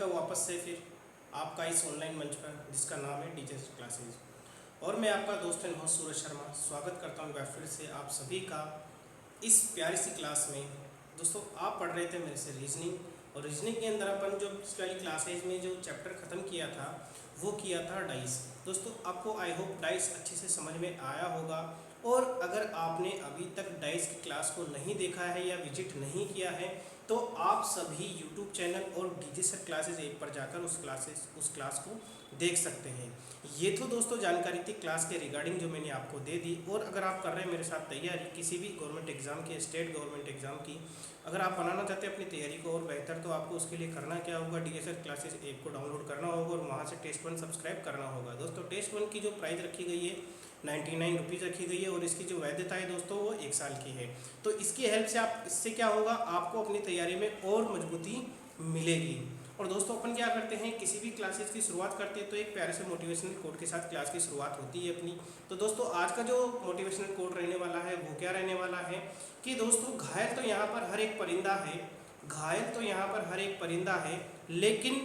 हूँ वापस से फिर आपका इस ऑनलाइन मंच पर जिसका नाम है डीजे क्लासेज। और मैं आपका दोस्त एंड होस्ट सूरज शर्मा स्वागत करता हूँ फिर से आप सभी का इस प्यारी सी क्लास में। दोस्तों आप पढ़ रहे थे मेरे से रीजनिंग, और रीजनिंग के अंदर अपन जो पिछली वाली क्लासेज में जो चैप्टर ख़त्म किया था वो किया था डाइस। दोस्तों आपको आई होप डाइस अच्छे से समझ में आया होगा, और अगर आपने अभी तक डाइस की क्लास को नहीं देखा है या विजिट नहीं किया है तो आप सभी यूट्यूब चैनल और डीजे सर क्लासेज ऐप पर जाकर उस क्लास को देख सकते हैं। ये तो दोस्तों जानकारी थी क्लास के रिगार्डिंग जो मैंने आपको दे दी। और अगर आप कर रहे हैं मेरे साथ तैयारी किसी भी गवर्नमेंट एग्ज़ाम की, स्टेट गवर्नमेंट एग्ज़ाम की, अगर आप बनाना चाहते हैं अपनी तैयारी को और बेहतर, तो आपको उसके लिए करना क्या होगा, डीजे सर क्लासेज ऐप को डाउनलोड करना होगा और वहाँ से टेस्ट 1 सब्सक्राइब करना होगा। दोस्तों टेस्ट 1 की जो प्राइस रखी गई है 99 रुपीज़ रखी गई है, और इसकी जो वैधता है दोस्तों वो 1 साल की है। तो इसकी हेल्प से इससे क्या होगा, आपको अपनी तैयारी में और मजबूती मिलेगी। और दोस्तों अपन क्या करते हैं, किसी भी क्लासेस की शुरुआत करते हैं तो एक प्यारे से मोटिवेशनल कोड के साथ क्लास की शुरुआत होती है अपनी। तो दोस्तों आज का जो मोटिवेशनल कोड रहने वाला है वो क्या रहने वाला है कि दोस्तों घायल तो यहाँ पर हर एक परिंदा है, घायल तो यहाँ पर हर एक परिंदा है, लेकिन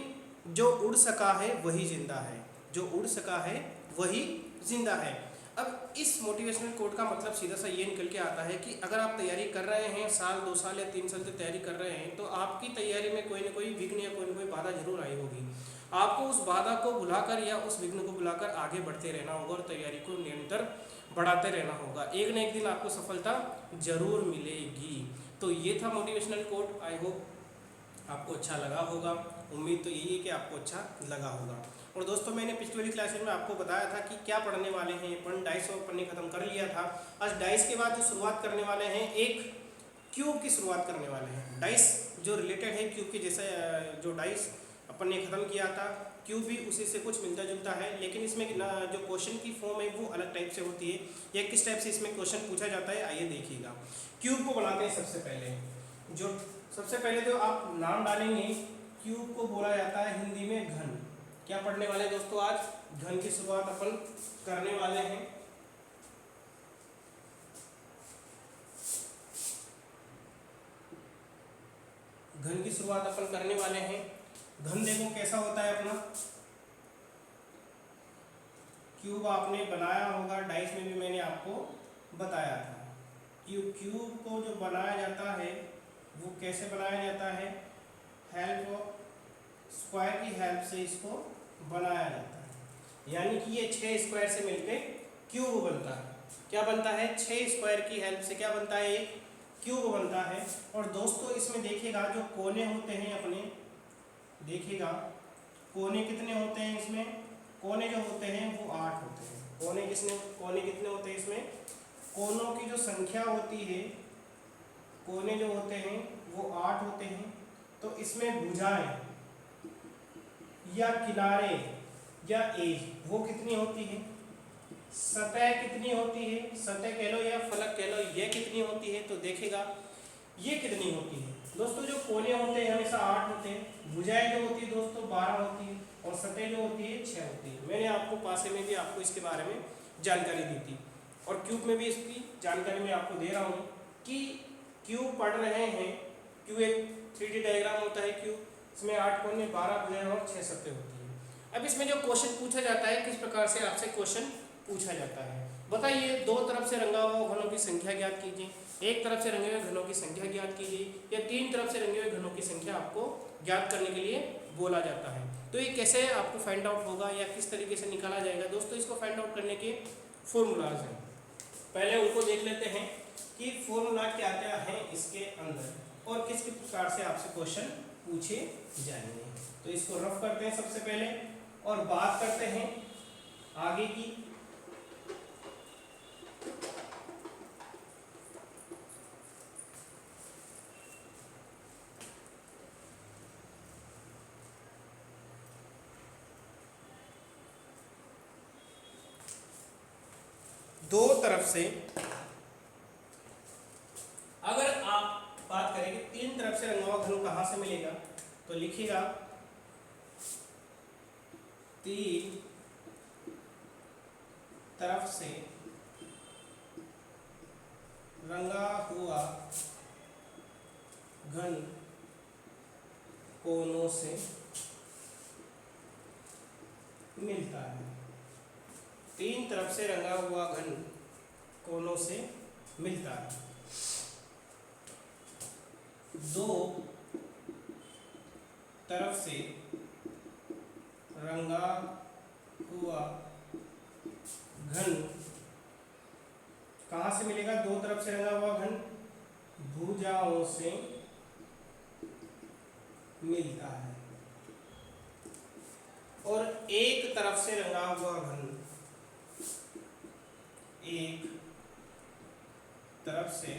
जो उड़ सका है वही जिंदा है, जो उड़ सका है वही जिंदा है। अब इस मोटिवेशनल कोड का मतलब सीधा सा ये निकल के आता है कि अगर आप तैयारी कर रहे हैं, साल 2 साल या 3 साल से तैयारी कर रहे हैं, तो आपकी तैयारी में कोई ना कोई विघ्न या कोई ना कोई बाधा जरूर आई होगी। आपको उस बाधा को भुलाकर या उस विघ्न को भुलाकर आगे बढ़ते रहना होगा और तैयारी को निरंतर बढ़ाते रहना होगा। एक न एक दिन आपको सफलता जरूर मिलेगी। तो ये था मोटिवेशनल कोड। आई होप आपको अच्छा लगा होगा, उम्मीद तो यही है कि आपको अच्छा लगा होगा। और दोस्तों मैंने पिछली वाली क्लासेस में आपको बताया था कि क्या पढ़ने वाले हैं अपन, डाइस और पढ़ने खत्म कर लिया था। आज डाइस के बाद जो शुरुआत करने वाले हैं, एक क्यूब की शुरुआत करने वाले हैं। डाइस जो रिलेटेड है क्यूब के जैसे, जो डाइस अपन ने खत्म किया था, क्यूब भी उसी से कुछ मिलता जुलता है, लेकिन इसमें जो क्वेश्चन की फॉर्म है वो अलग टाइप से होती है। या किस टाइप से इसमें क्वेश्चन पूछा जाता है आइए देखिएगा। क्यूब को बनाते हैं सबसे पहले तो आप नाम डालेंगे। क्यूब को बोला जाता है हिंदी में घन। क्या पढ़ने वाले दोस्तों, आज घन की शुरुआत अपन करने वाले हैं। घन की शुरुआत अपन करने वाले हैं। घन देखो कैसा होता है अपना। क्यूब आपने बनाया होगा, डाइस में भी मैंने आपको बताया था। क्यूब को जो बनाया जाता है वो कैसे बनाया जाता है, हेल्प ऑफ स्क्वायर की हेल्प से इसको बनाया जाता है। यानी कि ये 6 स्क्वायर से मिलकर क्यूब बनता है। क्या बनता है, 6 स्क्वायर की हेल्प से क्या बनता है, एक क्यूब बनता है। और दोस्तों इसमें देखिएगा जो कोने होते हैं अपने, देखिएगा कोने कितने होते हैं इसमें, कोने जो होते हैं वो 8 होते हैं। कोने कितने होते हैं इसमें, कोनों की जो संख्या होती है, कोने जो होते हैं वो 8 होते हैं। तो इसमें भुजाएं या किनारे या एज वो कितनी होती है, सतह कितनी होती है, सतह कह लो या फलक कह लो, ये कितनी होती है। तो देखेगा ये कितनी होती है दोस्तों, जो कोने होते हैं हमेशा 8 होते हैं, भुजाएं जो होती है दोस्तों 12 होती है, और सतह जो होती है 6 होती है। मैंने आपको पासे में भी आपको इसके बारे में जानकारी दी थी, और क्यूब में भी इसकी जानकारी मैं आपको दे रहा हूँ कि क्यूब पढ़ रहे हैं। क्यूब एक 3D डायग्राम होता है क्यूब, इसमें 8 कोने 12 भुजाएं और 6 सतह होती है। अब इसमें जो क्वेश्चन पूछा जाता है, किस प्रकार से आपसे क्वेश्चन पूछा जाता है, बताइए। 2 तरफ से रंगा हुआ घनों की संख्या ज्ञात कीजिए, एक तरफ से रंगे हुए घनों की संख्या ज्ञात कीजिए, या 3 तरफ से रंगे हुए घनों की संख्या आपको ज्ञात करने के लिए बोला जाता है। तो ये कैसे आपको फाइंड आउट होगा या किस तरीके से निकाला जाएगा दोस्तों, इसको फाइंड आउट करने के फॉर्मूलाज हैं। पहले उनको देख लेते हैं कि फॉर्मूला क्या क्या है इसके अंदर और किस किस प्रकार से आपसे क्वेश्चन पूछे जाएंगे। तो इसको रफ करते हैं सबसे पहले और बात करते हैं आगे की। दो तरफ से अगर आप बात करें कि 3 तरफ से रंगा हुआ घन कहां से मिलेगा, तो लिखिएगा 3 तरफ से रंगा हुआ घन कोनों से मिलता है। तीन तरफ से रंगा हुआ घन कोनों से मिलता है। दो तरफ से रंगा हुआ घन कहाँ से मिलेगा? दो तरफ से रंगा हुआ घन भुजाओं से मिलता है। और एक तरफ से रंगा हुआ घन, एक तरफ से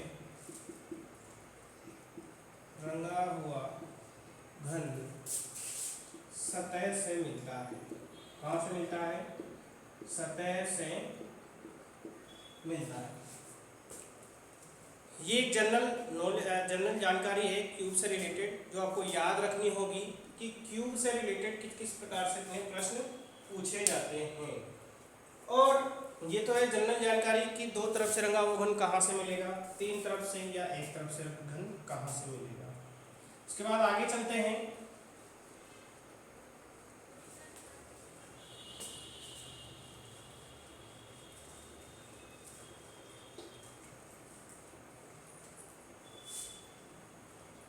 रंगा हुआ घन सतह से मिलता है। कहाँ से मिलता है? सतह से मिलता है। ये एक जनरल जानकारी है क्यूब से रिलेटेड, जो आपको याद रखनी होगी कि क्यूब से रिलेटेड किस किस प्रकार से प्रश्न पूछे जाते हैं। और ये तो है जनरल जानकारी कि दो तरफ से रंगा हुआ घन कहाँ से मिलेगा, तीन तरफ से या एक तरफ से घन कहाँ से मिलेगा। उसके बाद आगे चलते हैं।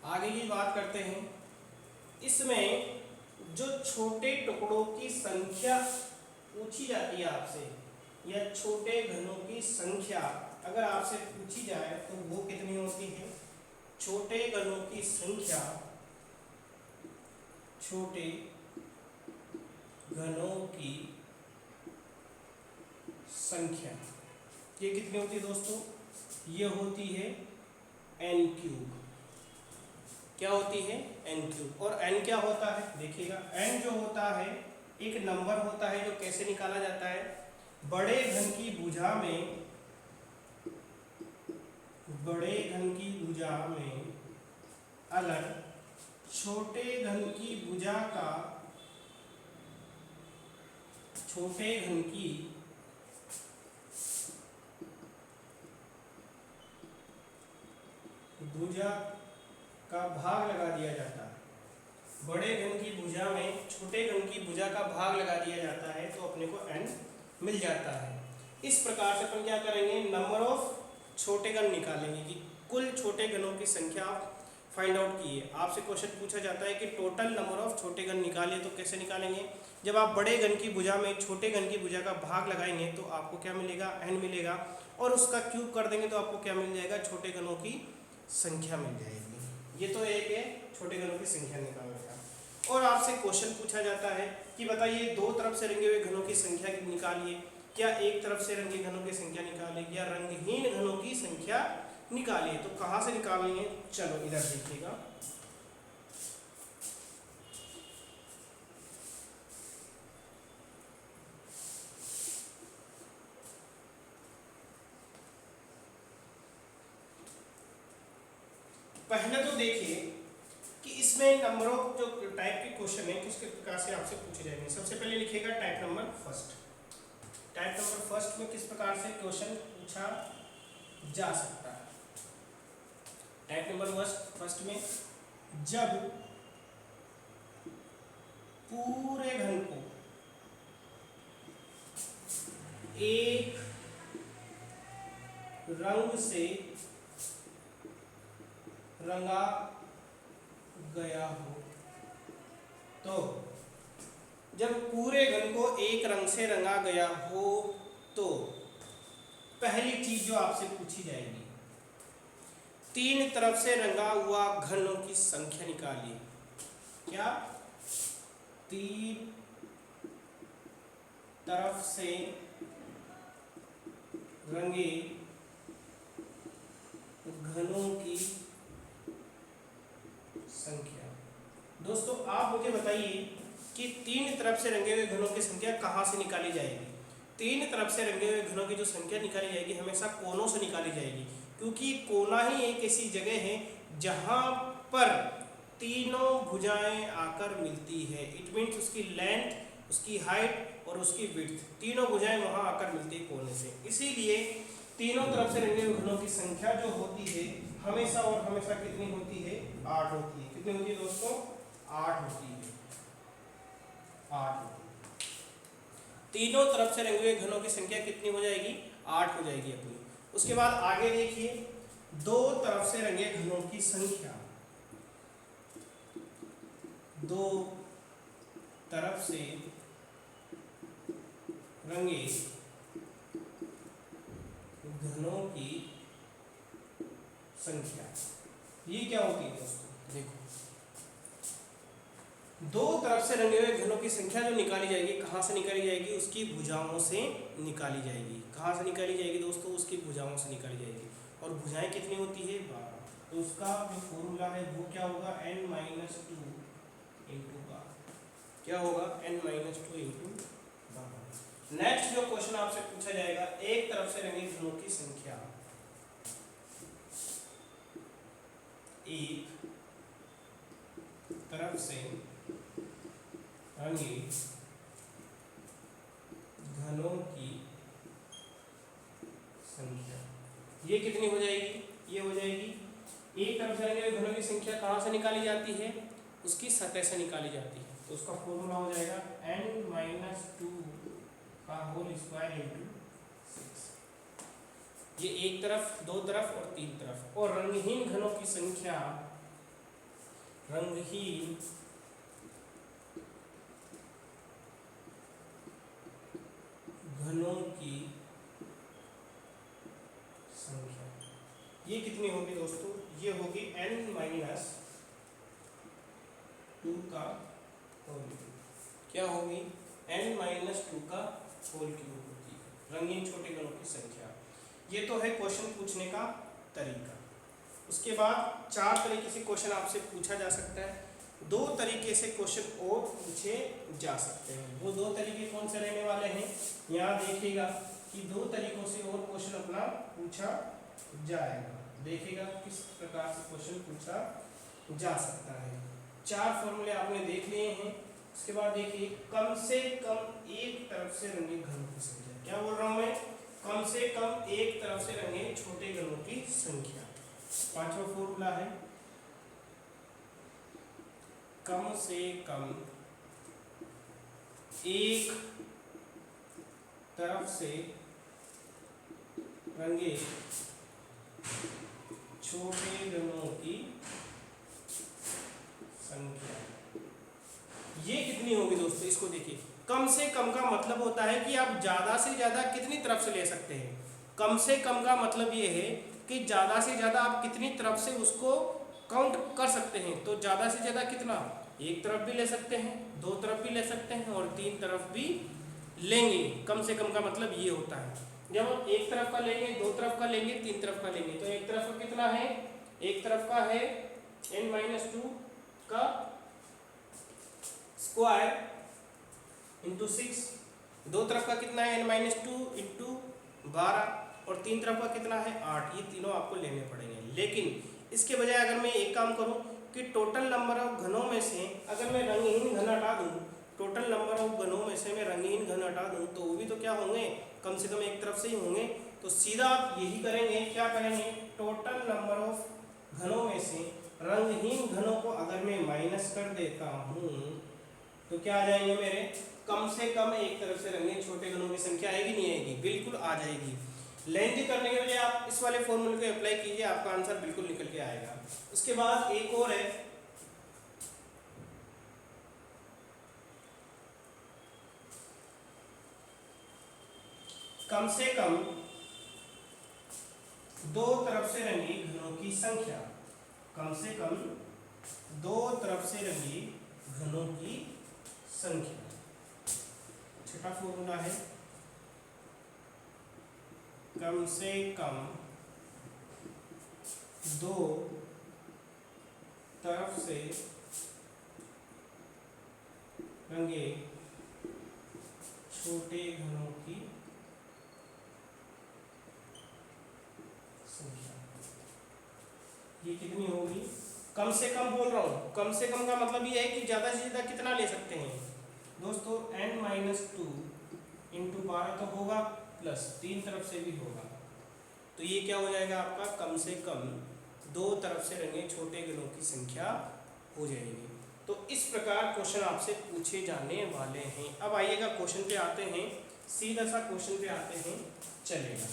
आगे की बात करते हैं। इसमें जो छोटे टुकड़ों की संख्या पूछी जाती है आपसे, या छोटे घनों की संख्या अगर आपसे पूछी जाए तो वो कितनी होती है? छोटे घनों की संख्या, छोटे घनों की संख्या ये कितनी होती है दोस्तों? ये होती है n क्यूब। क्या होती है? n cube. और n क्या होता है? देखिएगा, n जो होता है एक नंबर होता है जो कैसे निकाला जाता है? बड़े घन की भुजा में, बड़े घन की भुजा में अलग छोटे घन की भुजा का, छोटे घन की भुजा का भाग लगा दिया जाता है। बड़े घन की भुजा में छोटे घन की भुजा का भाग लगा दिया जाता है तो अपने को n मिल जाता है। इस प्रकार से अपन क्या करेंगे? नंबर ऑफ छोटे घन निकालेंगे कि कुल छोटे घनों की संख्या फाइंड आउट कीजिए। आपसे क्वेश्चन पूछा जाता है कि टोटल नंबर ऑफ छोटे घन निकालिए, तो कैसे निकालेंगे? जब आप बड़े घन की भुजा में छोटे घन की भुजा का भाग लगाएंगे तो आपको क्या मिलेगा? n मिलेगा। और उसका क्यूब कर देंगे तो आपको क्या मिल जाएगा? छोटे घनों की संख्या मिल जाएगी। ये तो एक है छोटे घनों की संख्या निकालने का। और आपसे क्वेश्चन पूछा जाता है कि बताइए दो तरफ से रंगे हुए घनों की संख्या निकालिए, क्या एक तरफ से रंगे घनों की संख्या निकालिए, या रंगहीन घनों की संख्या निकालिए। तो कहाँ से निकालेंगे? चलो इधर देखिएगा। पहले तो देखिए कि इसमें नंबर ऑफ जो टाइप के क्वेश्चन है किस प्रकार से आपसे पूछे जाएंगे। सबसे पहले लिखिएगा type number first. Type number first में किस प्रकार से क्वेश्चन पूछा जा सकता है? टाइप नंबर फर्स्ट में, जब पूरे घन को एक रंग से रंगा गया हो, तो जब पूरे घन को एक रंग से रंगा गया हो तो पहली चीज जो आपसे पूछी जाएगी, तीन तरफ से रंगा हुआ घनों की संख्या निकालिए। क्या? तीन तरफ से रंगे घनों की संख्या। दोस्तों आप मुझे बताइए कि तीन तरफ से रंगे हुए घनों की संख्या कहाँ से निकाली जाएगी? तीन तरफ से रंगे हुए घनों की जो संख्या निकाली जाएगी हमेशा कोनों से निकाली जाएगी, क्योंकि कोना ही एक ऐसी जगह है जहाँ पर तीनों भुजाएं आकर मिलती है। इट मीन्स उसकी लेंथ, उसकी हाइट और उसकी विड्थ, तीनों भुजाएं वहाँ आकर मिलती है कोने से। इसीलिए तीनों तरफ से रंगे हुए घनों की संख्या जो होती है हमेशा और हमेशा कितनी होती है? 8 होती है। कितनी होती है दोस्तों? 8 होती है। 8 होती है। तीनों तरफ से रंगे हुए घनों की संख्या कितनी हो जाएगी? 8 हो जाएगी अपनी। उसके बाद आगे देखिए, दो तरफ से रंगे घनों की संख्या, दो तरफ से रंगे घनों की संख्या, ये क्या होती है दोस्तों? देखो, दो तरफ से रंगे हुए घनों की संख्या जो निकाली जाएगी, कहाँ से निकाली जाएगी? उसकी भुजाओं से निकाली जाएगी। कहाँ से निकाली जाएगी दोस्तों? उसकी भुजाओं से निकाली जाएगी। और भुजाएं कितनी होती है? 12। तो उसका जो फॉर्मूला है वो क्या होगा? n minus two into 12। क्या होगा? n minus two into 12। Next जो क्वेश्चन आपसे पूछा जाएगा, एक तरफ से रंगे घनों की संख्या, एक तरफ से रंगे घनों की संख्या, ये कितनी हो जाएगी? ये हो जाएगी, एक तरफ से रंगे हुए घनों की संख्या कहाँ से निकाली जाती है? उसकी सतह से निकाली जाती है। तो उसका फॉर्मूला हो जाएगा n माइनस टू का होल स्क्वायर इंटू 6। ये एक तरफ, दो तरफ और तीन तरफ। और रंगहीन घनों की संख्या, रंगहीन घनों की संख्या, ये कितनी होगी दोस्तों? ये होगी n माइनस टू का होल क्यूब। क्या होगी? n माइनस टू का होल क्यूब होगी रंगीन छोटे घनों की संख्या। ये तो है क्वेश्चन पूछने का तरीका। उसके बाद चार तरीके से क्वेश्चन आपसे पूछा जा सकता है। दो तरीके से क्वेश्चन और पूछे जा सकते हैं। वो दो तरीके कौन से रहने वाले हैं? यहाँ देखिएगा कि दो तरीकों से और क्वेश्चन अपना पूछा जाएगा। देखिएगा किस प्रकार से क्वेश्चन पूछा जा सकता है। चार फॉर्मूले आपने देख लिए हैं। उसके बाद देखिए, कम से कम एक तरफ से रंगे घनों की संख्या। क्या बोल रहा हूँ मैं? कम से कम एक तरफ से रंगे छोटे घनों की संख्या। पांचवा फॉर्मूला है, कम से कम एक तरफ से रंगे छोटे घनों की संख्या, ये कितनी होगी दोस्तों? इसको देखिए, कम से कम का मतलब होता है कि आप ज्यादा से ज्यादा कितनी तरफ से ले सकते हैं। कम से कम का मतलब ये है कि ज्यादा से ज्यादा आप कितनी तरफ से उसको काउंट कर सकते हैं। तो ज्यादा से ज्यादा कितना? एक तरफ भी ले सकते हैं, दो तरफ भी ले सकते हैं और तीन तरफ भी लेंगे। कम से कम का मतलब ये होता है। जब हम एक तरफ का लेंगे, दो तरफ का लेंगे, तीन तरफ का लेंगे, तो एक तरफ का कितना है? एक तरफ का है n माइनस टू का स्क्वायर इंटू 6। दो तरफ का कितना है? n minus two into 12। और तीन तरफ का कितना है? 8। ये तीनों आपको लेने पड़ेंगे। लेकिन इसके बजाय अगर मैं एक काम करूं कि टोटल नंबर ऑफ घनों में से अगर मैं रंगहीन घन हटा दूं, टोटल नंबर ऑफ घनों में से मैं रंगहीन घन हटा दूं, तो वो भी तो क्या होंगे? कम से कम एक तरफ से ही होंगे। तो सीधा आप यही करेंगे। क्या करेंगे? टोटल नंबर ऑफ घनों में से रंगहीन घनों को अगर मैं माइनस कर देता हूँ तो क्या आ जाएंगे मेरे? कम से कम एक तरफ से रंगे छोटे घनों की संख्या आएगी, नहीं आएगी? बिल्कुल आ जाएगी। लेंथ करने के बजाय आप इस वाले फॉर्मूले को अप्लाई कीजिए, आपका आंसर बिल्कुल निकल के आएगा। उसके बाद एक और है, कम से कम दो तरफ से रंगी घनों की संख्या, कम से कम दो तरफ से रंगी घनों की संख्या। छठा फॉर्मूला है, कम से कम दो तरफ से रंगे छोटे घनों की संख्या, ये कितनी होगी? कम से कम बोल रहा हूँ। कम से कम का मतलब ये है कि ज़्यादा से ज़्यादा कितना ले सकते हैं दोस्तों? n माइनस टू इंटू 12 तो होगा, प्लस तीन तरफ से भी होगा। तो ये क्या हो जाएगा आपका? कम से कम दो तरफ से रंगे छोटे घनों की संख्या हो जाएगी। तो इस प्रकार क्वेश्चन आपसे पूछे जाने वाले हैं। अब आइएगा क्वेश्चन पे आते हैं सीधा सा क्वेश्चन पे आते हैं, चलेगा।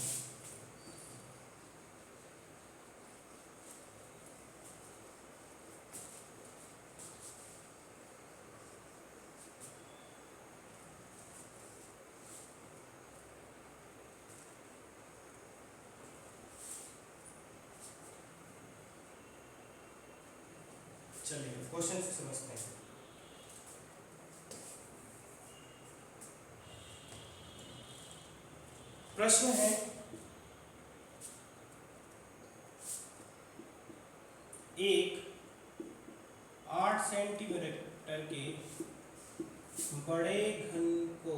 चलिए क्वेश्चन से समझते हैं। प्रश्न है, एक 8 सेंटीमीटर के बड़े घन को,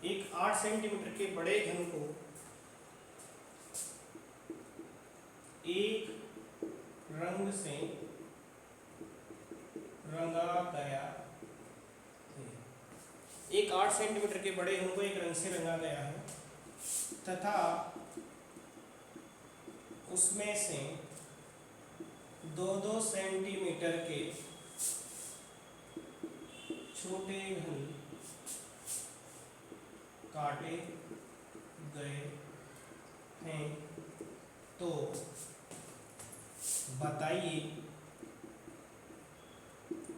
एक 8 सेंटीमीटर के बड़े घन को एक रंग से रंगा गया है। एक 8 सेंटीमीटर के बड़े घन को एक रंग से रंगा गया है तथा उसमें से 2-2 सेंटीमीटर के छोटे घन काटे गए हैं, तो बताइए।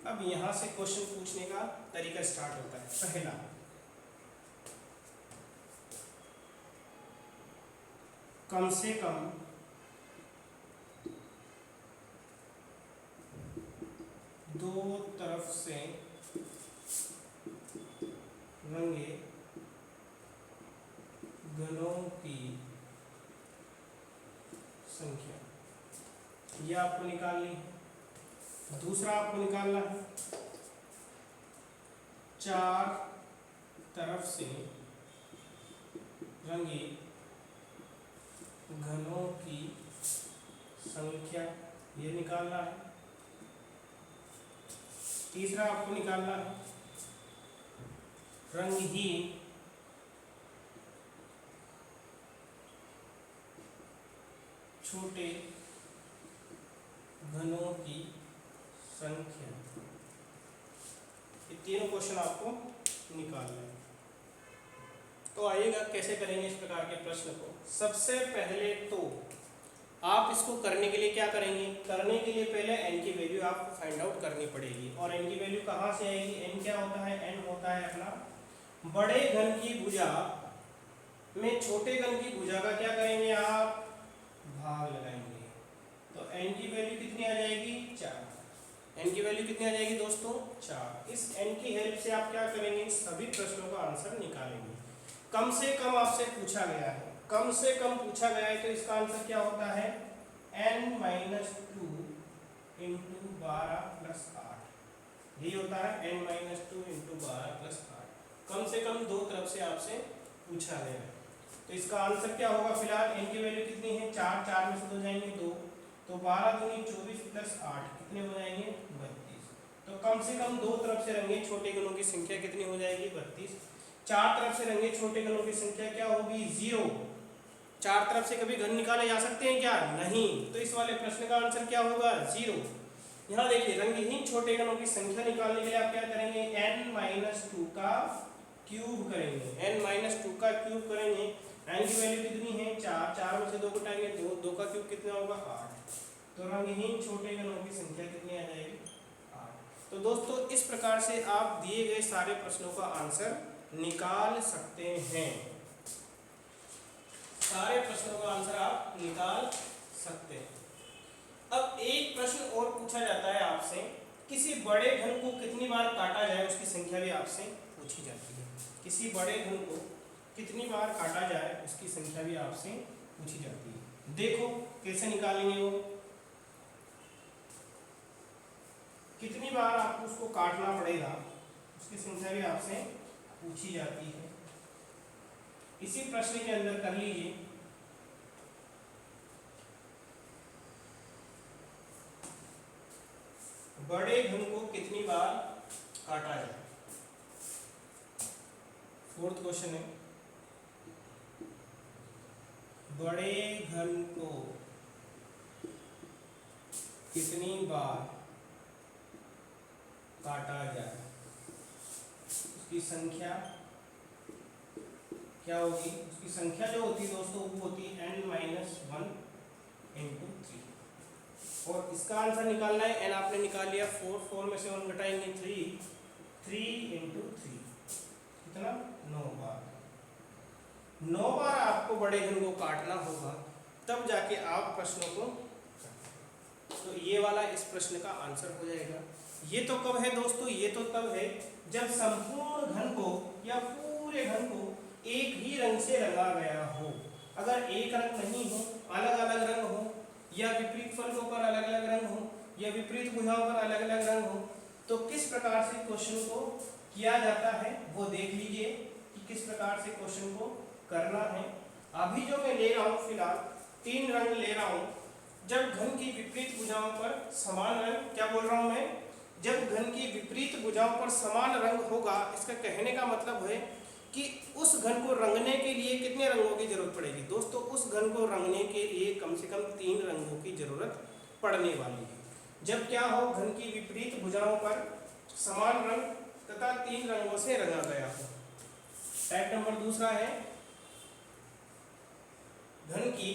अब यहां से क्वेश्चन पूछने का तरीका स्टार्ट होता है। पहला, कम से कम दो तरफ से रंगे घनों की संख्या, यह आपको निकालनी है। दूसरा आपको निकालना है 4 तरफ से रंगे घनों की संख्या, ये निकालना है। तीसरा आपको निकालना है रंगहीन छोटे घनों की संख्या। ये तीनों क्वेश्चन आपको निकालना है। तो आइएगा कैसे करेंगे इस प्रकार के प्रश्न को। सबसे पहले तो आप इसको करने के लिए क्या करेंगे, करने के लिए पहले n की वैल्यू आपको फाइंड आउट करनी पड़ेगी। और n की वैल्यू कहाँ से आएगी, n क्या होता है, n होता है अपना बड़े घन की भुजा में छोटे घन की भुजा का क्या करेंगे आप, भाग लगाएंगे। तो n की वैल्यू कितनी आ जाएगी, 4। n की वैल्यू कितनी आ जाएगी दोस्तों, 4। इस n की हेल्प से आप क्या करेंगे, सभी प्रश्नों का आंसर निकालेंगे। कम से कम आपसे पूछा गया है, कम से कम पूछा गया है, तो इसका आंसर क्या होता है, n - 2 × 12 + 8। यही होता है n - 2 × 12 + 8। कम से कम दो तरफ से आपसे पूछा गया है। तो इसका आंसर क्या होगा, फिलहाल n की वैल्यू कितनी है, 4, 4 में से 2 जाएंगे 2, तो 12 दूनी 24 + 8 कितने हो जाएंगे, 32। तो कम से कम दो तरफ से रंगे छोटे घनों की संख्या कितनी हो जाएगी, 32। चार तरफ से रंगे छोटे घनों की संख्या क्या होगी, 0। चार तरफ से कभी घन निकाले जा सकते हैं क्या, नहीं। तो इस वाले प्रश्न का आंसर क्या होगा, 0। यहाँ देखिए रंगहीन छोटे घनों की संख्या निकालने के लिए आप क्या करेंगे, n - 2 का क्यूब करेंगे, n - 2 का क्यूब करेंगे। n की वैल्यू कितनी है, 4, 4 में से 2 घटाएंगे 2, 2 का क्यूब कितना होगा, 8। तो रंगहीन छोटे घनों की संख्या कितनी आ जाएगी, 8। तो दोस्तों इस प्रकार से आप दिए गए सारे प्रश्नों का आंसर निकाल सकते हैं। सारे प्रश्नों का आंसर आप निकाल सकते हैं। अब एक प्रश्न और पूछा जाता है आपसे, किसी बड़े घन को कितनी बार काटा जाए उसकी संख्या भी आपसे पूछी जाती है। किसी बड़े घन को कितनी बार काटा जाए उसकी संख्या भी आपसे पूछी जाती है। देखो कैसे निकालेंगे वो, कितनी बार आपको उसको काटना पड़ेगा उसकी संख्या भी आपसे पूछी जाती है। इसी प्रश्न के अंदर कर लीजिए, बड़े घन को कितनी बार काटा जाए। 4th क्वेश्चन है, बड़े घन को कितनी बार काटा जाए उसकी संख्या क्या होगी, उसकी संख्या जो होती है दोस्तों वो होती है n-1 इंटू 3। और इसका आंसर निकालना है, n आपने निकाल लिया 4, 4 में से 1 घटाएंगे 3, 3 इंटू 3 कितना 9 बार। 9 बार आपको बड़े घन को काटना होगा तब जाके आप प्रश्नों को, तो ये वाला इस प्रश्न का आंसर हो जाएगा। ये तो कब है दोस्तों, ये तो तब है जब संपूर्ण घन को या पूरे घन को एक ही रंग से रंगा गया हो। अगर एक रंग नहीं हो, अलग अलग रंग हो, या विपरीत फलकों पर अलग अलग रंग हो, या विपरीत भुजाओं पर अलग अलग रंग हो, तो किस प्रकार से क्वेश्चन को किया जाता है वो देख लीजिए कि किस प्रकार से क्वेश्चन को करना है। अभी जो मैं ले रहा हूँ फिलहाल 3 रंग ले रहा हूँ। जब घन की विपरीत भुजाओं पर समान रंग, क्या बोल रहा हूँ मैं, जब घन की विपरीत भुजाओं पर समान रंग होगा, इसका कहने का मतलब है कि उस घन को रंगने के लिए कितने रंगों की जरूरत पड़ेगी दोस्तों, उस घन को रंगने के लिए कम से कम 3 रंगों की जरूरत पड़ने वाली है। जब क्या हो, घन की विपरीत भुजाओं पर समान रंग तथा 3 रंगों से रंगा गया हो। टाइप नंबर दूसरा है घन की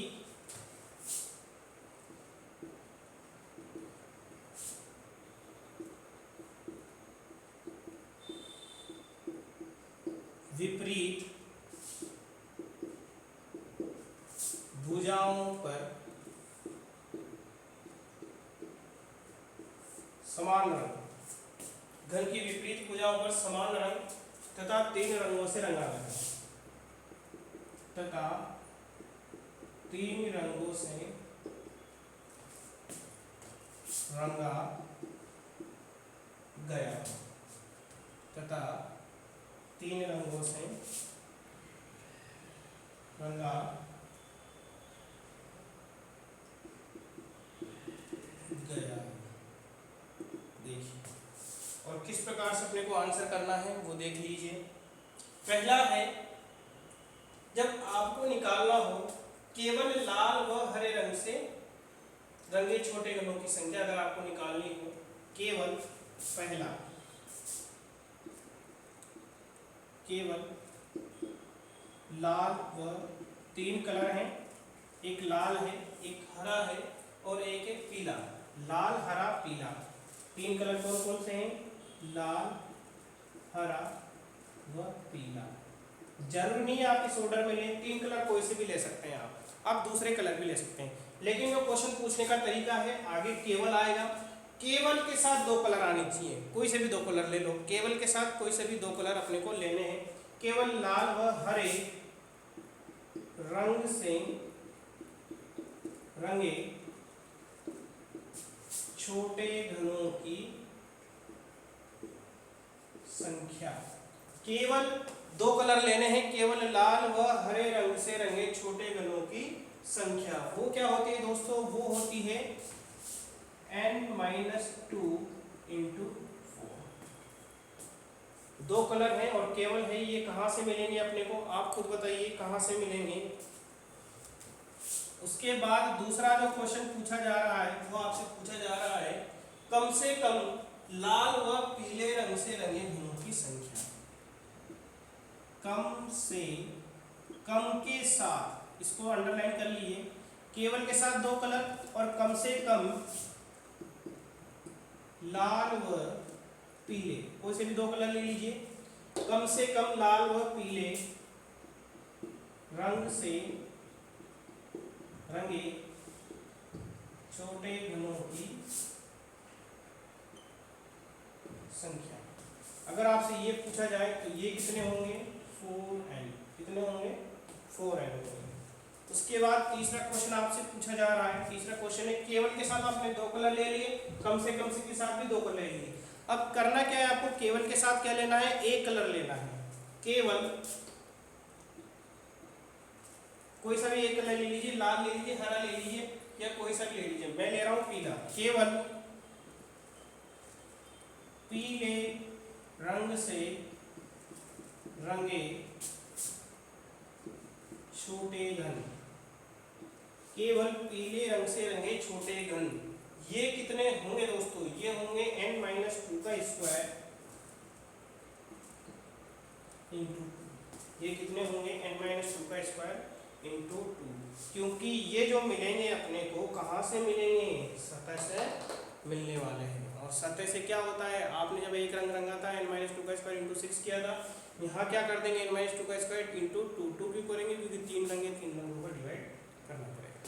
विपरीत भुजाओं पर समान रंग, घन की विपरीत भुजाओं पर समान रंग तथा 3 रंगों से रंगा गया, तथा 3 रंगों से रंगा गया, तथा 3 रंगों से रंगा गया। देखिए, और किस प्रकार से अपने को आंसर करना है वो देख लीजिए। पहला है, जब आपको निकालना हो केवल लाल व हरे रंग से रंगे छोटे घनों की संख्या, अगर आपको निकालनी हो केवल, पहला केवल लाल व 3 कलर हैं, एक लाल है, एक हरा है और एक है पीला। लाल, हरा, पीला, 3 कलर कौन कौन से हैं, लाल, हरा व पीला। जरूरी नहीं आप इस ऑर्डर में लें, 3 कलर कोई से भी ले सकते हैं आप दूसरे कलर भी ले सकते हैं, लेकिन वो क्वेश्चन पूछने का तरीका है, आगे केवल आएगा, केवल के साथ 2 कलर आने चाहिए, कोई से भी 2 कलर ले लो, केवल के साथ कोई से भी 2 कलर अपने को लेने हैं। केवल लाल व हरे रंग से रंगे छोटे घनों की संख्या, केवल 2 कलर लेने हैं, केवल लाल व हरे रंग से रंगे छोटे घनों की संख्या। वो क्या होती है दोस्तों, वो होती है n-2 इंटू 4। 2 कलर हैं और केवल है, ये कहाँ से मिलेंगे अपने को, आप खुद बताइए कहाँ से मिलेंगे। उसके बाद दूसरा जो क्वेश्चन पूछा जा रहा है वो आपसे पूछा जा रहा है कम से कम लाल व पीले रंग से रंगे घनों की संख्या। कम से कम के साथ, इसको अंडरलाइन कर लीजिए, केवल के साथ 2 कलर और कम से कम लाल व पीले, कोई से भी 2 कलर ले लीजिए, कम से कम लाल व पीले रंग से रंगे छोटे घनों की संख्या। अगर आपसे ये पूछा जाए तो ये कितने होंगे, 4n, कितने होंगे, 4n होंगे। उसके बाद तीसरा क्वेश्चन आपसे पूछा जा रहा है, तीसरा क्वेश्चन है केवल के साथ आपने 2 कलर ले लिए, कम से के साथ भी 2 कलर ले लिए। अब करना क्या है, आपको केवल के साथ क्या लेना है, 1 कलर लेना है, केवल कोई सा भी 1 कलर ले लीजिए, लाल ले लीजिए, हरा ले लीजिए या कोई सा भी ले लीजिए, मैं ले रहा हूं पीला। केवल पीले रंग से रंगे छोटे घन, केवल पीले रंग से रंगे छोटे घन, ये कितने होंगे दोस्तों, ये होंगे n-2 का स्क्वायर इंटू, ये कितने होंगे n-2 का स्क्वायर इंटू 2, क्योंकि ये जो मिलेंगे अपने को कहाँ से मिलेंगे, सतह से मिलने वाले हैं। और सतह से क्या होता है, आपने जब एक रंग रंगा था n-2 का स्क्वायर इंटू 6 किया था, यहाँ क्या कर देंगे n-2 का स्क्वायर इंटू 2, 2 क्यों करेंगे, क्योंकि 3 रंग है, 3 रंगों को डिवाइड करना पड़ेगा।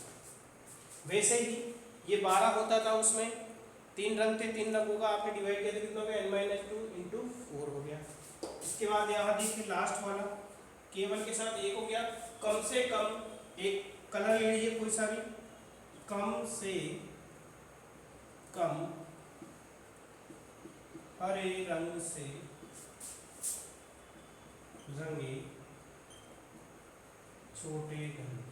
वैसे ही ये 12 होता था, उसमें 3 रंग थे, 3 रंगों का आपने डिवाइड किया तो कितना हो गया n-2 इंटू 4 हो गया। इसके बाद यहाँ देखिए लास्ट वाला केवल के साथ एक हो गया, कम से कम एक कलर ले लीजिए कोई सा भी, कम से कम हरे रंग से रंगे छोटे घन,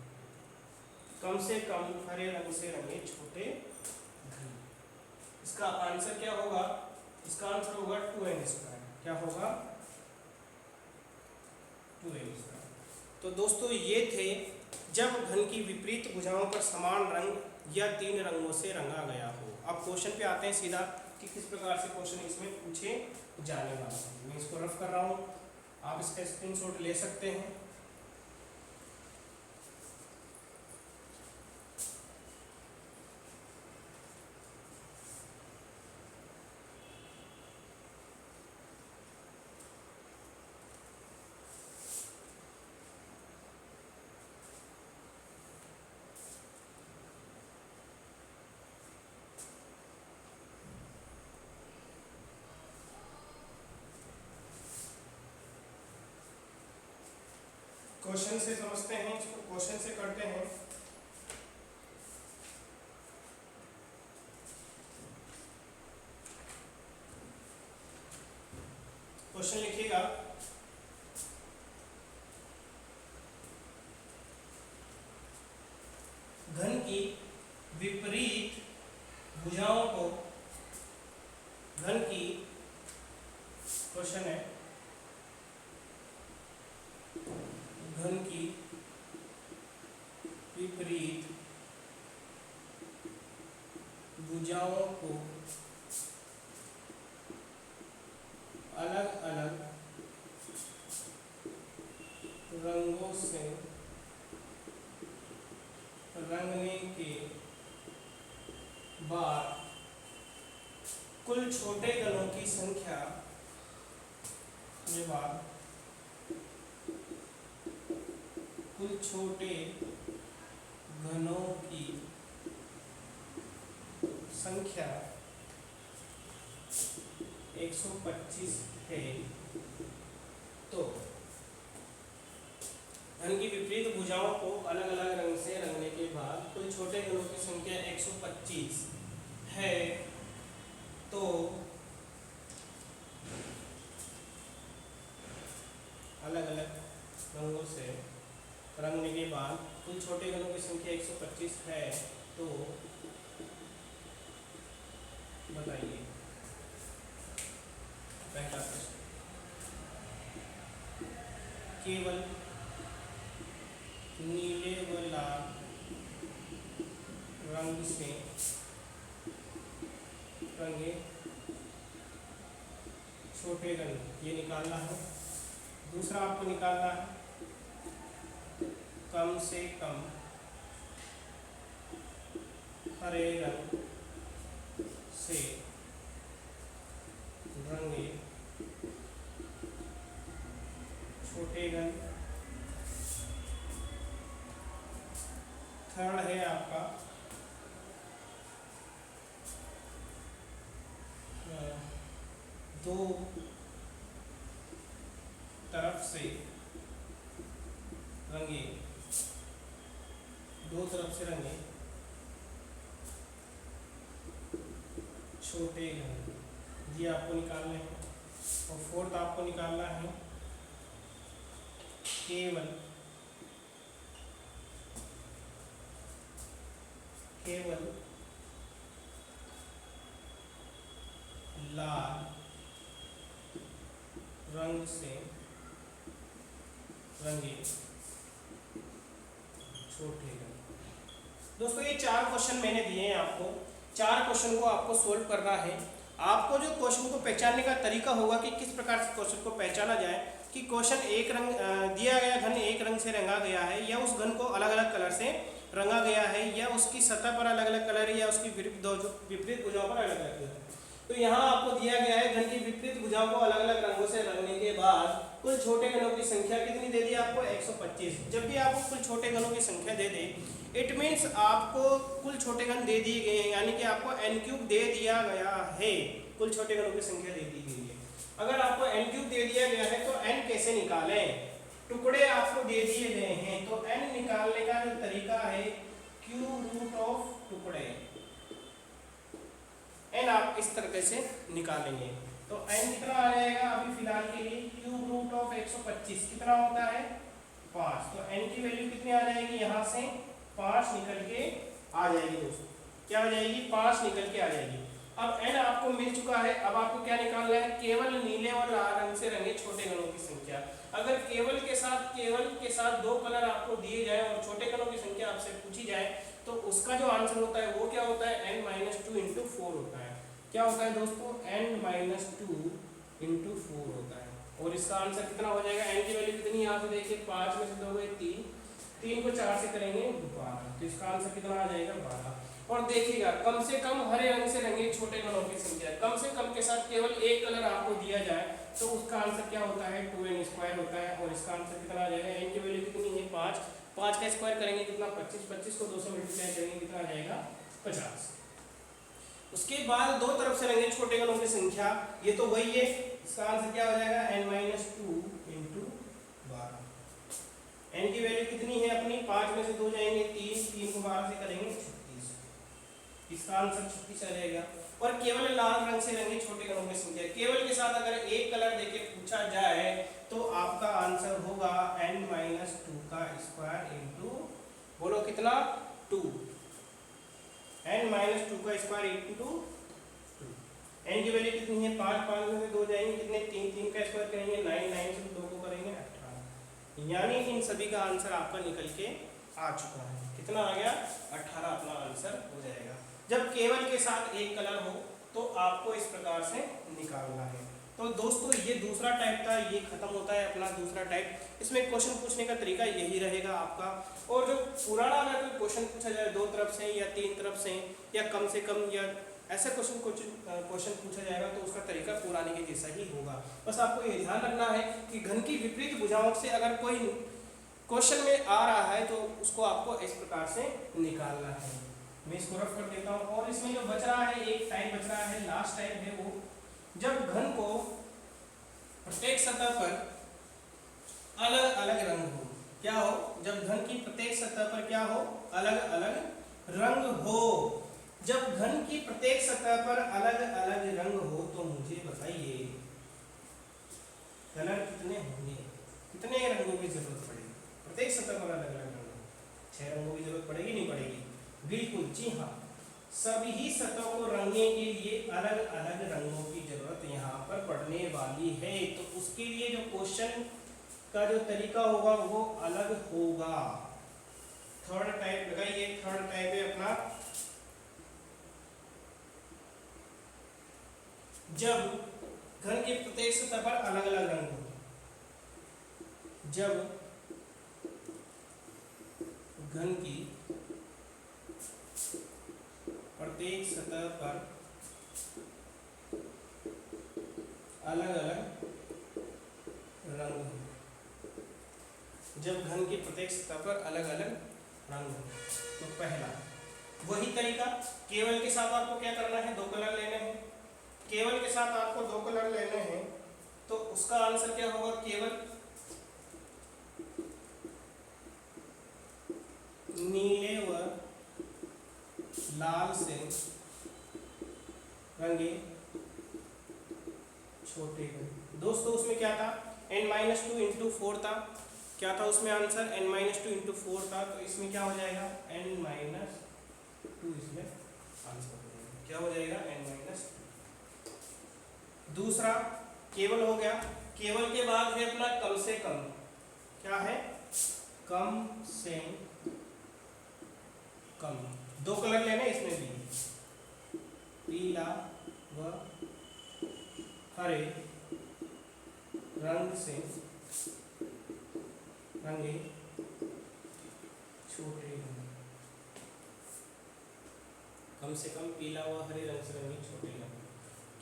कम से कम हरे रंग से रंगे छोटे घन। इसका आंसर क्या होगा, इसका आंसर होगा 2n²। क्या होगा 2n²। तो दोस्तों ये थे जब घन की विपरीत भुजाओं पर समान रंग या 3 रंगों से रंगा गया हो। अब क्वेश्चन पे आते हैं सीधा कि किस प्रकार से क्वेश्चन इसमें पूछे जाने वाले हैं। मैं इसको रफ कर रहा हूँ, आप इसका स्क्रीनशॉट ले सकते हैं। क्वेश्चन से समझते हैं, इसको क्वेश्चन से करते हैं। क्वेश्चन लिखिएगा, घन की विपरीत भुजाओं को, घन की, क्वेश्चन है घन की विपरीत भुजाओं को अलग अलग रंगों से रंगने के बाद कुल छोटे घनों की संख्या के बाद कुल छोटे घनों की संख्या 125 है। तो घन की विपरीत भुजाओं को अलग अलग रंग से रंगने के बाद कुल छोटे घनों की संख्या 125 है। तो अलग अलग रंगों से रंगने के बाद कुल छोटे घनों की संख्या 125 है। तो बताइए पहला प्रश्न, केवल नीले व लाल रंग से रंगे छोटे घन, ये निकालना है। दूसरा आपको निकालना है कम से कम हरे रंग से रंगे छोटे घन। थर्ड है आपका दो तरफ से रंगे, दो तरफ से रंगे छोटे घन, ये आपको निकालने हैं। और फोर्थ आपको निकालना है केवल लाल रंग से रंगे छोटे घन। दोस्तों ये 4 क्वेश्चन मैंने दिए हैं आपको, 4 क्वेश्चन को आपको सोल्व करना है। आपको जो क्वेश्चन को पहचानने का तरीका होगा कि किस प्रकार से क्वेश्चन को पहचाना जाए, कि क्वेश्चन एक रंग दिया गया घन एक रंग से रंगा गया है या उस घन को अलग अलग कलर से रंगा गया है या उसकी सतह पर अलग अलग कलर है या उसकी विपरीत भुजाओं पर अलग अलग कलर है। तो यहाँ आपको दिया गया है घन की विपरीत भुजाओं को अलग अलग रंगों से रंगने के बाद कुल छोटे घनों की संख्या कितनी दे दी आपको 125। जब भी आपको कुल छोटे घनों की संख्या दे दे इट मीन्स आपको कुल छोटे घन दे दिए गए हैं, यानी कि आपको n³ दे दिया गया है, कुल छोटे घनों की संख्या दे दी गई है। अगर आपको n³ दे दिया गया है तो n कैसे निकालें, टुकड़े आपको दे दिए गए हैं तो n निकालने का जो तरीका है क्यूब रूट ऑफ टुकड़े, n आप इस तरीके से निकालेंगे तो n कितना आ जाएगा अभी फिलहाल के लिए क्यूब रूट ऑफ 125 कितना होता है 5। तो n की वैल्यू कितनी आ जाएगी, यहाँ से 5 निकल के आ जाएगी दोस्तों, क्या हो जाएगी 5 निकल के आ जाएगी। अब n आपको मिल चुका है, अब आपको क्या निकालना है, केवल नीले और लाल रंग से रंगे छोटे घनों की संख्या। अगर केवल के साथ दो कलर आपको दिए जाए और छोटे घनों की संख्या आपसे पूछी जाए तो उसका जो आंसर होता है वो क्या होता है n-2 × 4 होता है। क्या होता है दोस्तों n-2 × 4 होता है और इसका आंसर कितना हो जाएगा, n की वैल्यू कितनी यहाँ पे देखिए 5 में से 2 गए 3, 3 को 4 से करेंगे 12, तो इसका आंसर कितना आ जाएगा 12। और देखिएगा कम से कम हरे रंग से रंगे छोटे घनों की संख्या, कम से कम के साथ केवल एक कलर आपको दिया जाए तो उसका आंसर क्या होता है 2n² होता है और इसका आंसर कितना आ जाएगा, n की वैल्यू कितनी है 5, 5 का स्क्वायर करेंगे कितना 25, 25 को 2 से मल्टीप्लाई करेंगे कितना आ जाएगा 50। उसके बाद दो तरफ से रंगे छोटे घनों की संख्या, ये तो वही है, इसका आंसर क्या हो जाएगा n-2 × 12। n की वैल्यू कितनी है अपनी 5 में से 2 जाएंगे 3, 3 को 12 से करेंगे 36, इसका आंसर 36 आ जाएगा। और केवल लाल रंग से रंगे छोटे घनों की संख्या, केवल के साथ अगर एक कलर देके पूछा जाए तो आपका आंसर होगा n-2 का स्क्वायर इंटू बोलो कितना 2, n-2 का स्क्वायर इंटू 2। n की वैल्यू कितनी है 5, 5 में से 2 जाएंगे कितने 3, 3 का स्क्वायर करेंगे 9, 9 से 2 को करेंगे 18, यानी इन सभी का आंसर आपका निकल के आ चुका है। कितना आ गया 18 अपना आंसर हो जाएगा। जब केवल के साथ एक कलर हो तो आपको इस प्रकार से निकालना है। तो दोस्तों ये दूसरा टाइप था, ये खत्म होता है अपना दूसरा टाइप। इसमें क्वेश्चन पूछने का तरीका यही रहेगा आपका। और जो पुराना अगर कोई क्वेश्चन पूछा जाए 2 तरफ से या 3 तरफ से या कम से कम या ऐसा क्वेश्चन पूछा जाएगा तो उसका तरीका पुराने के जैसा ही होगा। बस आपको ये ध्यान रखना है कि घन की विपरीत भुजाओं से अगर कोई क्वेश्चन में आ रहा है तो उसको आपको इस प्रकार से निकालना है। मैं इसको रफ कर देता हूँ। और इसमें जो बच रहा है एक टाइप बच रहा है, लास्ट टाइप है वो, जब घन को प्रत्येक सतह पर अलग अलग रंग हो। क्या हो, जब घन की प्रत्येक सतह पर क्या हो, अलग अलग रंग हो। जब घन की प्रत्येक सतह पर अलग अलग रंग हो तो मुझे बताइए कलर कितने होंगे, कितने रंगों की जरूरत पड़ेगी। प्रत्येक सतह पर अलग अलग रंग हो, 6 रंगों की जरूरत पड़ेगी नहीं पड़ेगी, बिल्कुल जी हाँ। सभी सतहों को रंगने के लिए अलग अलग रंगों की जरूरत यहाँ पर पड़ने वाली है। तो उसके लिए जो क्वेश्चन का जो तरीका होगा वो अलग होगा। थर्ड टाइप लगाइए, थर्ड टाइप है अपना, जब घन की प्रत्येक सतह पर अलग अलग रंग हो। जब घन की प्रत्येक सतह पर अलग अलग रंग हो। जब घन की प्रत्येक सतह पर अलग अलग रंग हो तो पहला वही तरीका, केवल के साथ आपको क्या करना है, 2 कलर लेने हैं। केवल के साथ आपको 2 कलर लेने हैं तो उसका आंसर क्या होगा, केवल नीले व लाल से रंगे छोटे घन। दोस्तों उसमें क्या था, n-2 × 4 था। क्या था उसमें आंसर, n-2 × 4 था। तो इसमें क्या हो जाएगा, n-2 इसमें आंसर हो जाएगा। क्या हो जाएगा, n-2। दूसरा केवल हो गया। केवल के बाद है अपना कम से कम। क्या है, कम से कम। 2 कलर लेने इसमें भी, पीला व हरे रंग से रंगे छोटे घन, कम से कम पीला व हरे रंग से रंगे छोटे घन।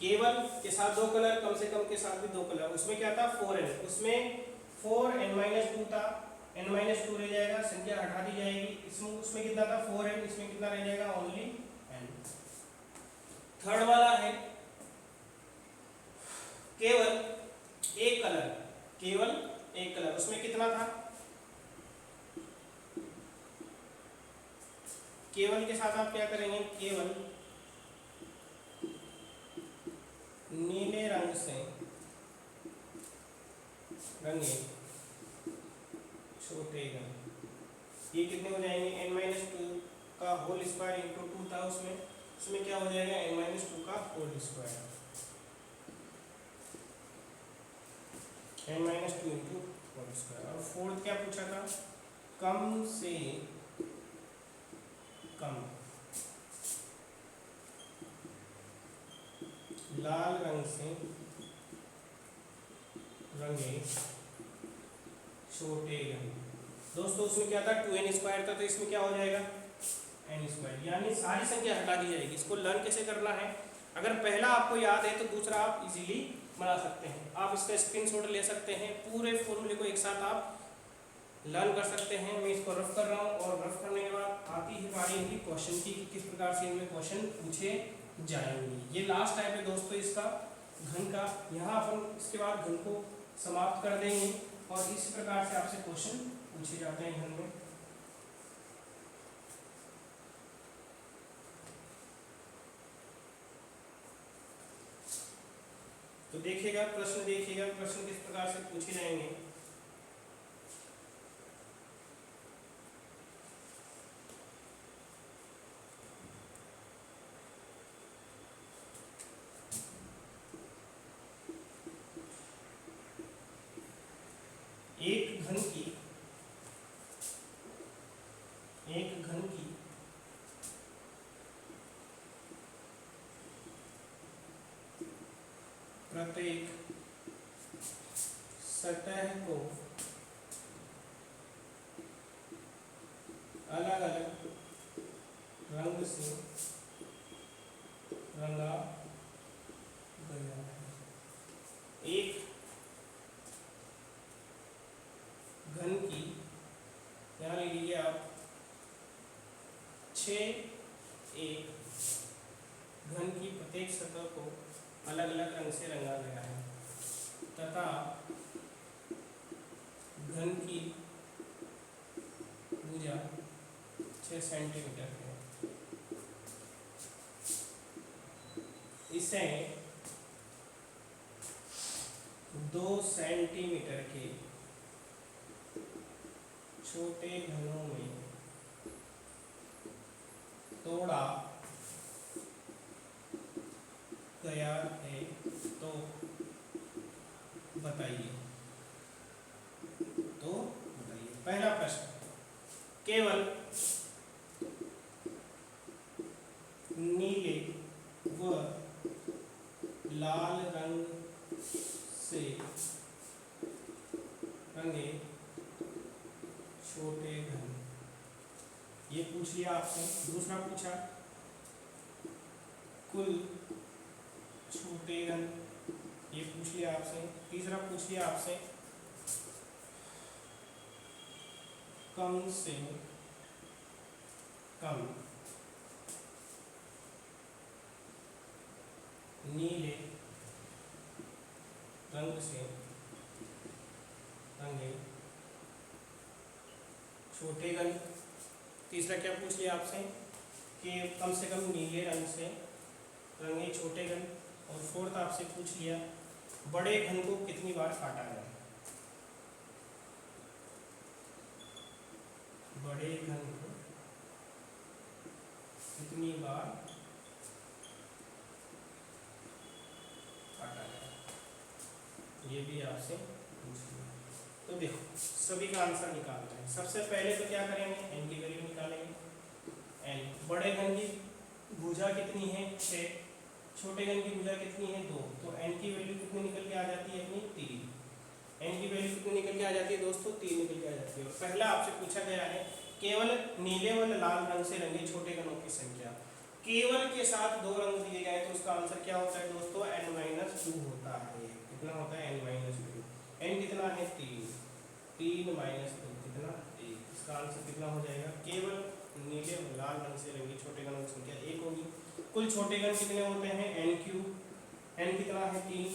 केवल के साथ दो कलर, कम से कम के साथ भी दो कलर। उसमें क्या था 4n, उसमें 4n-2 था, n-2 रह जाएगा, संख्या हटा दी जाएगी। इसमें उसमें कितना था 4n, इसमें कितना रह जाएगा ओनली n। थर्ड वाला है केवल एक कलर, केवल एक कलर, उसमें कितना था, केवल के साथ आप क्या करेंगे, केवल नीले रंग से रंगे छोटे घन। ये कितने हो जाएंगे, n-2 का होल स्क्वायर इंटू 2 था उसमें क्या हो जाएगा n-2 का whole square, n-2 into whole square. और फोर्थ क्या पूछा था, कम से कम लाल रंग से रंगे छोटे घन। दोस्तों उसमें क्या था 2n² था, तो इसमें क्या हो जाएगा n², यानी सारी संख्या हटा दी जाएगी। इसको लर्न कैसे करना है, अगर पहला आपको याद है तो दूसरा आप इजीली बना सकते हैं। आप इसका स्क्रीनशॉट ले सकते हैं, पूरे फॉर्मूले को एक साथ आप लर्न कर सकते हैं। मैं इसको रफ कर रहा हूँ, और रफ करने के बाद आती है बारी इनकी क्वेश्चन की, किस प्रकार से इनमें क्वेश्चन पूछे जाएंगे। ये लास्ट टाइप है दोस्तों इसका घन का। यहाँ अपन इसके बाद घन को समाप्त कर देंगे, और इस प्रकार से आपसे क्वेश्चन पूछे जाते हैं घन में। तो देखिएगा प्रश्न, देखिएगा प्रश्न किस प्रकार से पूछे जाएंगे। एक घन की प्रत्येक सतह को अलग अलग रंग से रंगा गया है। एक घन की, यहाँ ले लीजिए आप, 6 एक घन की प्रत्येक सतह को अलग अलग रंग से रंगा गया है, तथा घन की भुजा 6 सेंटीमीटर है। इसे 2 सेंटीमीटर के छोटे घनों में तोड़ा गया है, तो बताइए। पहला प्रश्न, केवल नीले व लाल रंग से रंगे छोटे घन, ये पूछ लिया आपसे। दूसरा पूछा कुल छोटे घन, ये पूछ लिया आपसे। तीसरा पूछ लिया आपसे कम से कम नीले रंग से रंगे छोटे घन। तीसरा क्या पूछ लिया आपसे कि कम से कम नीले रंग से रंगे छोटे घन। और फोर्थ आपसे पूछ लिया बड़े घन को कितनी बार काटा जाए, बड़े घन को कितनी बार काटा जाए, ये भी आपसे पूछ लिया। तो देखो सभी का आंसर निकालना है। सबसे पहले तो क्या करेंगे, n की वैल्यू निकालेंगे। n बड़े घन की भुजा कितनी है 6, छोटे घन की भुजा कितनी है 2, तो n की वैल्यू कितनी निकल के आ जाती है अपनी 3। n की वैल्यू कितनी निकल के आ जाती है दोस्तों, 3 निकल के आ जाती है। और पहला आपसे पूछा गया है केवल नीले व लाल रंग से रंगे छोटे कणों की संख्या, केवल के साथ 2 रंग दिए गए तो उसका आंसर क्या होता है दोस्तों, n-2 होता है। कितना होता है, n-2। n कितना है 3, 3 - 2 कितना 1। इसका आंसर कितना हो जाएगा, केवल नीले और लाल रंग से रंगे छोटे कणों की संख्या 1 होगी। कुल छोटे कण कितने होते हैं, n3, n कितना है 3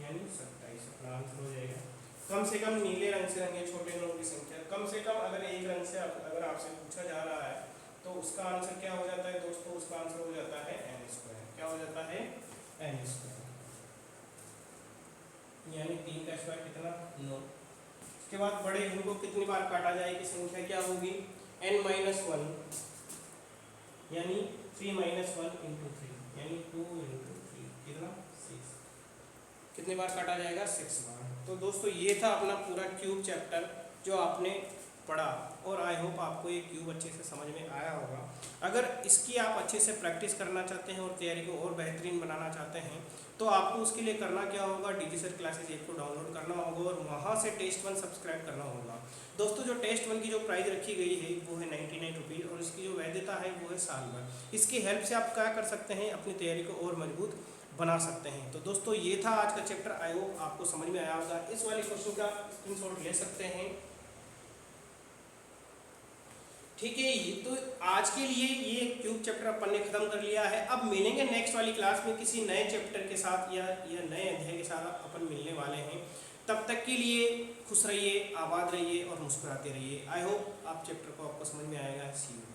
यानी 27। अपना आंसर हो जाएगा। कम से कम नीले रंग से रंगे छोटे कणों की संख्या, कम से कम अगर एक रंग से अगर आपसे पूछा जा रहा है तो उसका आंसर क्या हो जाता है दोस्तों, उसका आंसर हो जाता है n²। क्या हो जाता है, n², यानी 3 का स्क्वायर कितना 9। उसके बाद बड़े गुण को कितनी बार काटा जाए कि संख्या क्या होगी, n-1 यानी 3 - 1 × 3 यानी 2 × 3 कितना 6। कितनी बार काटा जाएगा, 6 बार। तो दोस्तों ये था अपना पूरा क्यूब चैप्टर जो आपने पढ़ा, और आई होप आपको ये क्यूब अच्छे से समझ में आया होगा। अगर इसकी आप अच्छे से प्रैक्टिस करना चाहते हैं और तैयारी को और बेहतरीन बनाना चाहते हैं तो आपको उसके लिए करना क्या होगा, DigiSir क्लासेस ऐप को डाउनलोड करना होगा और वहाँ से टेस्ट 1 सब्सक्राइब करना होगा। दोस्तों जो टेस्ट 1 की जो प्राइस रखी गई है वो है 99 रुपीज़ और इसकी जो वैधता है वो है साल भर। इसकी हेल्प से आप क्या कर सकते हैं, अपनी तैयारी को और मजबूत बना सकते हैं। तो दोस्तों ये था आज का चैप्टर, आई होप आपको समझ में आया होगा। इस वाले क्वेश्चन का स्क्रीनशॉट ले सकते हैं, ठीक है। ये तो आज के लिए ये क्यूब चैप्टर अपन ने खत्म कर लिया है। अब मिलेंगे नेक्स्ट वाली क्लास में किसी नए चैप्टर के साथ या नए अध्याय के साथ अपन मिलने वाले हैं। तब तक के लिए खुश रहिए, आबाद रहिए और मुस्कुराते रहिए। आई होप आप चैप्टर को आपको समझ में आएगा। सी यू।